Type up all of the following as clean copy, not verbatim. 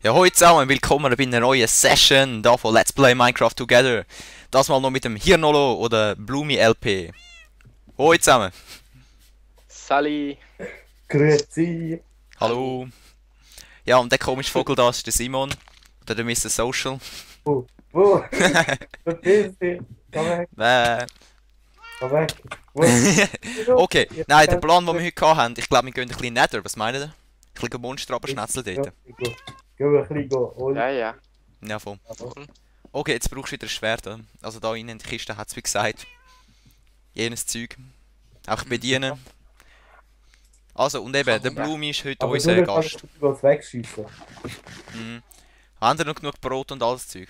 Ja, hallo zusammen, willkommen bei einer neuen Session da von Let's Play Minecraft Together. Das mal noch mit dem Hirnolo oder Blumi LP. Hallo zusammen. Sally. Grüezi. Hallo. Ja, und der komische Vogel da ist der Simon. Oder der Mr. Social. Wo? Verpiss dich. Komm weg, äh. komm weg. Wo? Okay, nein, der Plan, den wir heute hatten, ich glaube, wir gehen ein bisschen nether. Was meint ihr? Ein bisschen Monster abschnetzeln dort. Gehen wir ein bisschen holen. Ja. Ja, voll. Okay, jetzt brauchst du wieder ein Schwert. Oder? Also da innen in der Kiste hat es wie gesagt. Jenes Zeug. Auch bedienen. Also, und eben, der Blumi ist heute Aber unser du Gast. kannst was wegschießen. Mhm. Haben ihr noch genug Brot und alles Zeug?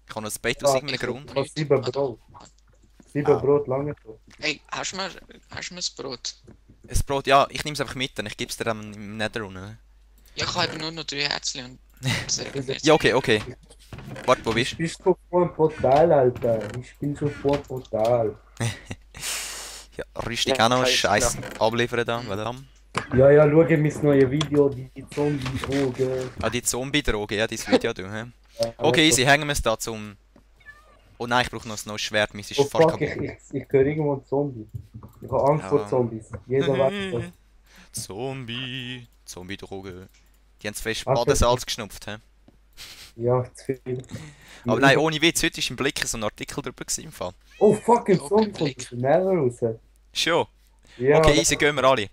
Ich habe noch ein Bett aus irgendeinem Grund. Ich habe 7 Brot. 7 Brot lange so. Hey, hast du mir das Brot? Das Brot, ja, ich nehme es einfach mit, dann ich gebe es dir dann im Nether unten. Ja, ich habe eben nur noch 3 Herzchen und Ja, okay. Warte, wo bist du? Ich bin schon vor dem Portal, Alter. Ich bin schon vor dem Portal. Ja, rüstig auch noch Scheiß abliefern da, weil Ja, schau mein neues Video, die Zombie-Droge. Ah, die Zombie-Droge, ja, dieses Video, du, hä? Okay, easy, hängen wir es da zum... Oh nein, ich brauche noch ein neues Schwert, mein ist Oh fast fuck, kaputt. ich höre irgendwo einen Zombie. Ich habe Angst vor Zombies. Jeder weiß das. Zombie-Droge. Die haben zu fest Warte. Badesalz geschnupft, hä? Ja, zu viel. Aber nein, ohne Witz, heute war im Blick so ein Artikel drüber gewesen, im Fall. Oh fuck, ein Oh, Zombie Blick. kommt aus dem Nether raus. Schon? Ja, Okay, easy, gehen wir alle.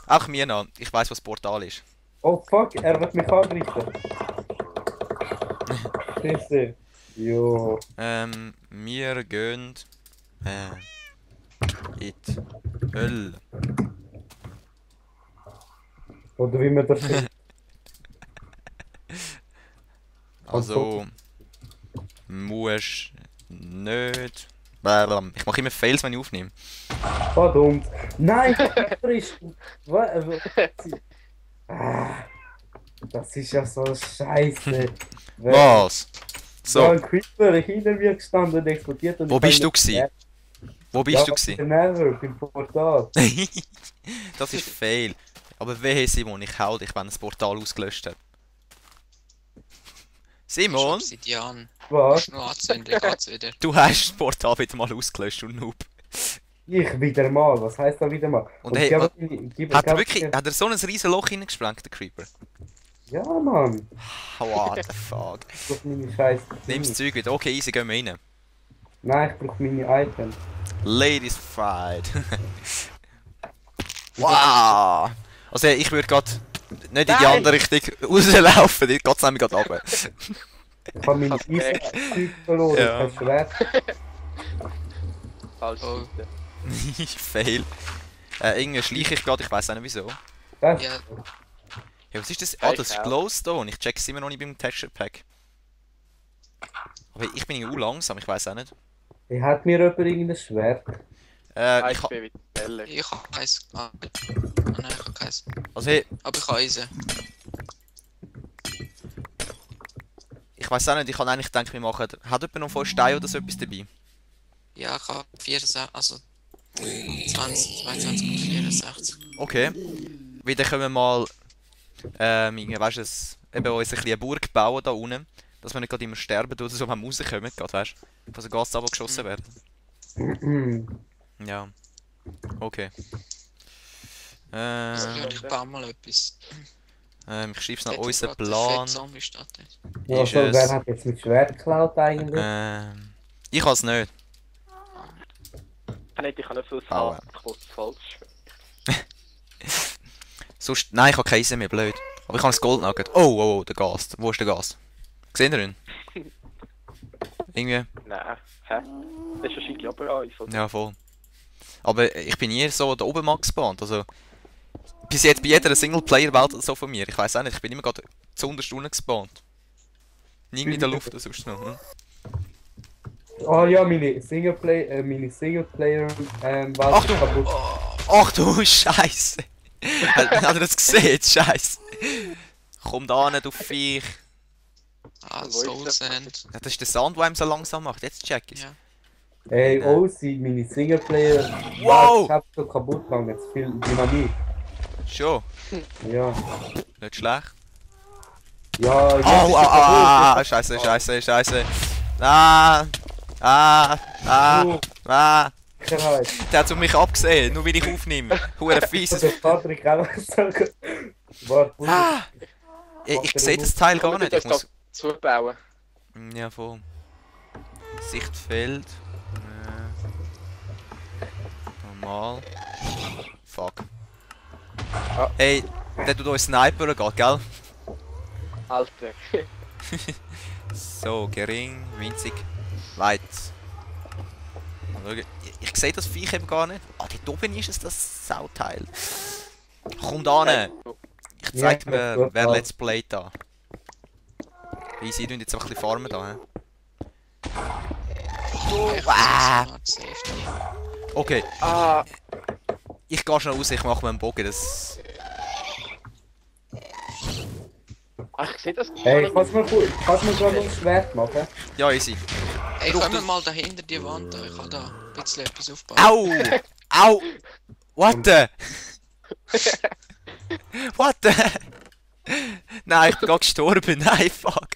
Auch mir noch, ich weiss, was das Portal ist. Oh fuck, er wird mich angreifen. Scheiße. Jo. Wir gehen... in die Hölle. Oder wie man das nennt. Also... Musst... Nicht... Blablabla. Ich mache immer Fails, wenn ich aufnehme. Verdammt. Nein, frisch. Das ist ja so scheiße. Was? So. So, Ein Creeper hinter mir gestanden und explodiert und wo ich bist du hab ihn gsi? nicht Wo bist du gsi? im Nether, beim Portal. Das ist Fail. Aber wehe Simon, ich hau dich, wenn das Portal ausgelöscht hat. Simon, Obsidian. Was? Kannst du noch anzünden, geht's wieder. du hast das Portal wieder mal ausgelöscht, du Noob. Ich wieder mal, was heißt da wieder mal? Und hey, hat er wirklich, Ja, hat er so ein riesen Loch hineingesprengt, der Creeper? Mann. What the fuck. Ich brauch meine Scheiße. Nimm das Zeug wieder. Okay, easy, gehen wir rein. Nein, ich brauch meine Items. Ladies fight. Wow. Also ich würde gerade nicht in die andere Richtung rauslaufen, dort geht's nämlich gerade runter. Ich habe meine Eisen-Zeug verloren, Ja. kein Schwert. Falsch. Oh. Fail. Irgendwie schleiche ich gerade, ich weiß auch nicht wieso. Das Ja, Ja, was ist das? Ah, das ist Glowstone. Ich check es immer noch nicht beim Texture Pack. Aber ich bin irgendwie langsam, ich weiß auch nicht. hat mir jemand irgendein Schwert. Ich Ich bin mit Bälle. ich habe keins. Ah, nein, ich habe keins. also hey, Aber ich habe Eisen. ich weiß auch nicht, ich habe eigentlich gedacht, wir machen... Hat jemand noch 5 Steine oder so etwas dabei? Ja, ich habe 64, also 20, 22 und 64. Okay. Wieder können wir mal... irgendwie, weißt du, eben uns ein bisschen eine Burg bauen da unten. Dass wir nicht gerade immer sterben oder so, wenn wir rauskommen, gerade, weißt du? Von so Gas aber geschossen werden. Ja. Okay. Also, ich baue mal etwas. Ich schreibe es noch Dort unseren gerade der Plan. fette Zombie steht dort. Ja, Ist so, es- wer hat jetzt mit Schwert geklaut eigentlich? Ich kann es nicht. Ich kann nicht viel Aua. sagen, ich muss falsch. Sonst... Nein, ich habe keine Eisen mehr, blöd. Aber ich habe ein Goldnugget. Oh, der Gast. Wo ist der Gast? Seht ihr ihn? Irgendwie... Nein. Hä? Das ist wahrscheinlich aber alles, oder? Ja, voll. Aber ich bin nie so da oben mal gespawnt, also... Bis jetzt bei jeder Singleplayer-Welt so von mir. Ich weiß auch nicht, ich bin immer gerade zuunterst unten gespawnt. Nie in der Luft oder sonst noch. Hm? Oh ja, meine Singleplayer, war Achtung! kaputt. Ach du Scheiße! Hat er das gesehen? Scheiße! Komm da nicht auf Viech. Ah, Wo ist Soul der? Sand. Ja, das ist der Sound, der einem so langsam macht. Jetzt check ich's. Ja. Ey, OC, meine Singleplayer, Wow! ich hab so kaputt gegangen, jetzt viel Dynamit. Schon. Ja. Nicht schlecht. Ja, jetzt Au, ist au, er au, kaputt. scheiße, scheiße, scheiße. Ah, ah, ah, ah. Sicherheit. Der hat auf mich abgesehen, nur weil ich aufnehme. Hure fieses. Der Patrick auch sagen. Warte, Ah, ich sehe das Teil gar nicht. Ich muss. zubauen. Ja, voll. Sichtfeld. Normal. Fuck. Ah. Hey, der tut uns Sniper gehen, gell? Alter. So, gering, winzig, weit. Ich sehe das Viech eben gar nicht. Ah, dort oben ist es das Sauteil. Komm da hin. Ich zeig Ja, mir, wer Let's Play da. Easy, du jetzt auch ein bisschen farmen da. He? Safety. Okay, Ah, ich gehe schnell raus, ich mache mir einen Bogen. Das... ich sehe das Hey, kannst du mir gerade ein Schwert machen? Ja, easy. Ey, Braucht komm das- mal dahinter die Wand da. Ich kann da ein bisschen etwas aufbauen. Au! Au! What the? What the? Nein, ich bin gerade gestorben. Nein, fuck.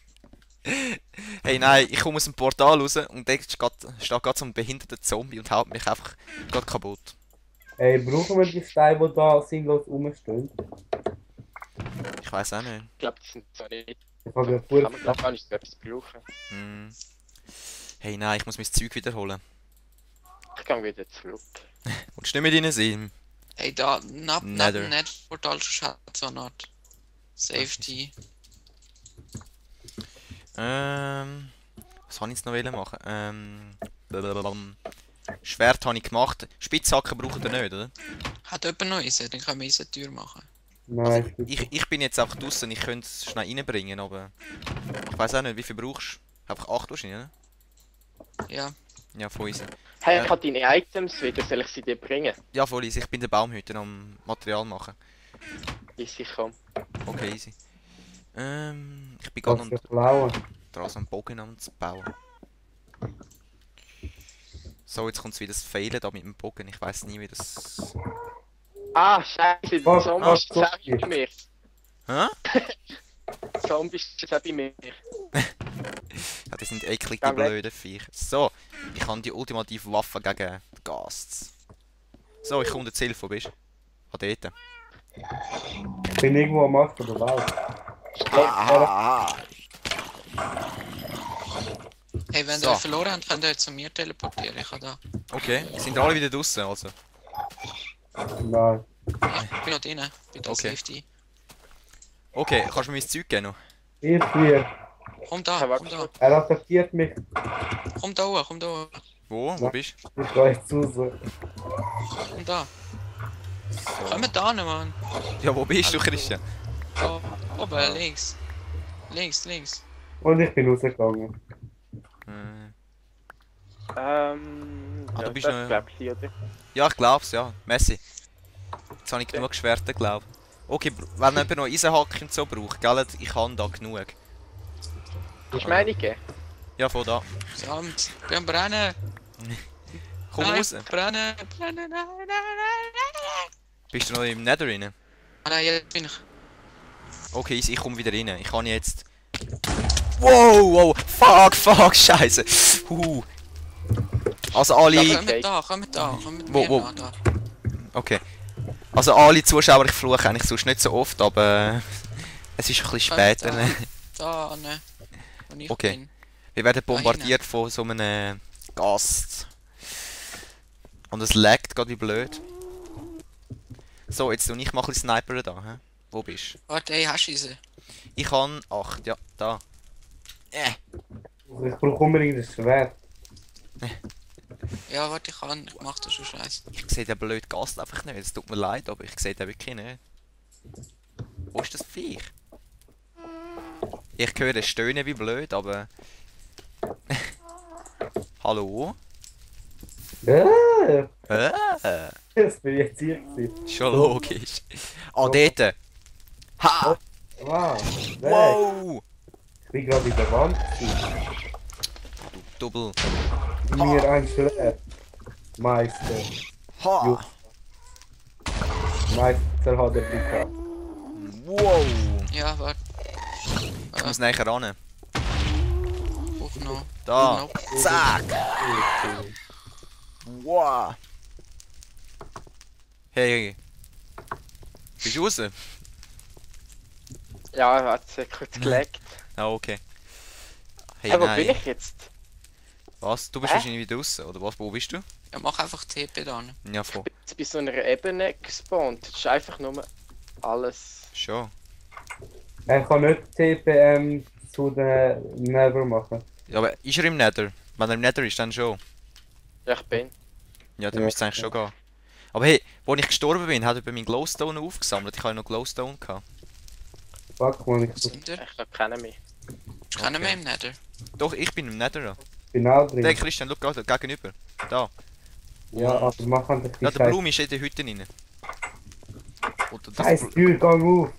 Hey, nein, ich komme aus dem Portal raus und da steht gerade so ein behinderter Zombie und haut mich einfach gerade kaputt. Hey, brauchen wir die Steine, die da sinnlos rumstehen? Ich weiß auch nicht. Ich glaube, die sind so nicht. Ich habe Kann gut man glaub, gar nicht so etwas brauchen. Hm. Hey, nein, ich muss mein Zeug wiederholen. Ich gehe wieder zurück. Und nicht mit ihnen sein. Ey, da, neben Nether. dem Netportal schon so eine Art Safety. Was soll ich jetzt noch machen? Schwert habe ich gemacht. Spitzhacken braucht ihr nicht, oder? Hat jemand noch Eisen? Dann können wir Eisen-Tür machen. Nein, Ich bin jetzt einfach draußen, ich könnte es schnell reinbringen, aber ich weiß auch nicht, wie viel brauchst du? Einfach 8 wahrscheinlich, ne? Ja. Ja, voll easy. Hey, Ja. ich habe deine Items wieder. Soll ich sie dir bringen? Ja, voll easy. Ich bin der Baumhüter am Material machen. Easy, komm. Okay, easy. Ich bin kannst gerade du klauen. dran, so einen Bogen anzubauen. So, jetzt kommt wieder das Failen da mit dem Bogen. Ich weiß nie, wie das... Ah, scheiße, die Was? Zombies Ah, sind auch bei mir. Hä? Zombies sind auch bei mir. Ja, die sind eklig, die Gang weg. blöden Viecher. So, ich habe die ultimative Waffe gegen die Ghasts. So, ich komme dir zu Hilfe, wo bist du? Ah, dort. Ich bin irgendwo am Arsch der Welt. Hey, wenn So. ihr verloren habt, könnt ihr zu mir teleportieren. Ich kann da. Okay, sind alle wieder draußen, also. Nein. Ich bin noch drinnen. Bei der Okay. Safety. Okay, kannst du mir mein Zeug geben noch? Ihr vier. Komm da, Ja, komm da. Er attackiert mich. Komm da hoch, komm da hoch. Wo? Wo bist du? Ich gehe jetzt raus. Komm da. Komm da hin, Mann. Ja, wo bist du, Christian? Da, oben, links. Links, links. Und ich bin rausgegangen. Ah, Ja, du bist das noch- glaub ich, oder? Ja, ich glaub's, ja. Messi. Jetzt habe ich genug Schwerter, glaub. Okay, wenn jemand noch Eisenhacken und so braucht, gell? Ich habe da genug. Hast du meine gegeben? Ja, von da. Samt, ich bin am Brennen. Komm Nein, raus. Brennen, brennen, nein, nein, nein, nein. Bist du noch im Nether rein? Ah nein, jetzt bin ich. Okay, ich komme wieder rein. Ich kann jetzt... Wow, wow, fuck, scheiße. Also alle... Komm mit da. Komm mit Wo, mir wo? nach da. Okay. Also alle Zuschauer, ich fluche eigentlich sonst nicht so oft, aber... es ist ein bisschen später. Da. Ne? Da, ne. Wo ich Okay. bin. Wir werden bombardiert von so einem Gast. Und es laggt gerade wie blöd. So, jetzt tu ich mal ein bisschen Sniper da. He? Wo bist du? Warte, ey, hast du Eisen? Ich kann 8, ja, da. Also ich brauche unbedingt ein Schwert. Ja, warte, ich mach das schon scheiße. Ich sehe den blöden Gast einfach nicht. Es tut mir leid, aber ich sehe den wirklich nicht. Wo ist das Viech? Ich höre es stöhnen wie blöd, aber... Hallo? Das bin jetzt hier gewesen. Schon logisch. Ah, dort! Ha! Wow. Weg. Wow! Ich bin gerade in der Wand gewesen. Double. Mir ein Schwert. Meister. Ha! Meister hat er bekommen. Wow! Ja, warte. Ich muss näher ran. Auch noch. Da. Noch. Zack. Wow. Hey. Bist du raus? Ja, hat sich kurz gelegt. Ah, okay. Hey, Hey, wo nein. bin ich jetzt? Was? Du bist Hä? wahrscheinlich wieder draußen, oder was? Wo bist du? Ja, mach einfach TP dann. Ja, voll. Jetzt bei so einer Ebene gespawnt. Das ist einfach nur alles. Schon. Er kann nicht TPM zu den Never machen. Ja, aber ist er im Nether? Wenn er im Nether ist, dann schon. Ja, ich bin. Ja, dann Ja. müsste es eigentlich schon gehen. Aber hey, wo ich gestorben bin, hat er bei meinen Glowstone aufgesammelt. Ich habe ja noch Glowstone gehabt. Fuck, man, Wo sind ihr? Ich kenne mich. Ich kenne mich im Nether. Doch, ich bin im Nether. Ja. bin auch drin. Der Christian, schau gerade gegenüber. Da. Ja, aber mach an Ja, der der Blume ist in der Hütte rein. Oder das Scheiß Tür, gang auf!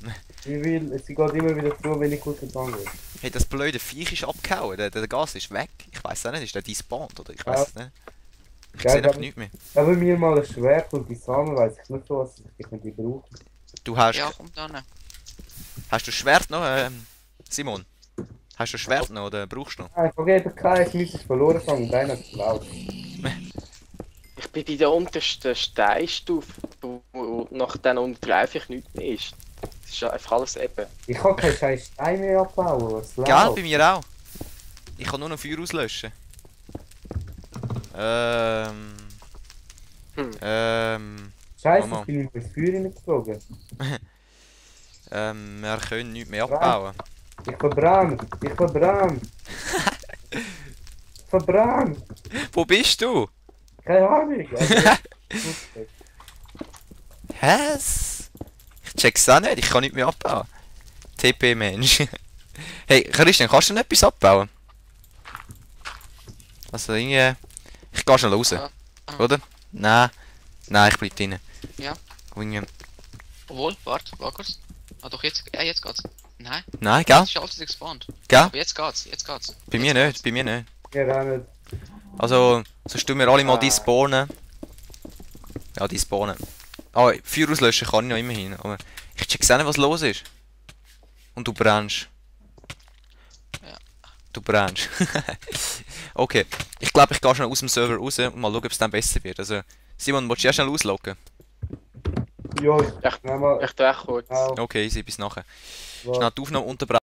Sie geht immer wieder zu, wenn ich rausgegangen bin. Hey, das blöde Viech ist abgehauen. Der Gas ist weg. Ich weiß auch nicht, ist der despawned oder? Ich weiß es nicht. Ich Ja, sehe aber- einfach nichts mehr. Aber mir mal ein Schwert und die Samen weiß ich nicht so, was ich nicht brauche. Du hast. Ja, komm dann. Hast du Schwert noch, Simon? Hast du Schwert noch oder brauchst du noch? Nein, vergeben keins, meins ist verloren gegangen und einer hat geklaut. Ich bin bei der untersten Steinstufe, wo nach den unten einfach nichts mehr ist. Das ist einfach alles eben. Ich kann keinen scheiß Stein mehr abbauen, was läuft? Gell, bei mir auch. Ich kann nur noch Feuer auslöschen. Scheiße, Mama. ich bin ins Feuer reingeflogen. Wir können nichts mehr abbauen. Ich verbrenne! Ich verbrenne! Verbrannt! Wo bist du? Keine Ahnung! Hä? Ich check's auch nicht, ich kann nicht mehr abbauen. TP Mensch. Hey, Christian, kannst du noch etwas abbauen? Also irgendwie. Ich geh schnell raus, Ja. oder? Nein. Nein, ich bleib drinnen. Ja. Irgendwie. Obwohl, warte kurz. Ah doch, jetzt geht's. Nein, Nein, gell? jetzt ist alles gespawnt. Gell? Aber jetzt geht's. Bei mir nicht, bei mir nicht. Wir auch nicht. Also, sonst tun wir alle mal Ah. despawnen. Ja, despawnen. Ah, Feuer auslöschen kann ich noch immerhin, aber ich check's auch nicht, was los ist. Und du brennst. Ja. Du brennst. Okay, ich glaube, ich gehe schnell aus dem Server raus und mal schauen, ob es dann besser wird. Also, Simon, willst du ja schnell ausloggen? Ja, Ich- nehmen wir. Ich tue auch kurz. Auch. Okay, easy, bis nachher. Was? Schnell die Aufnahme unterbrechen.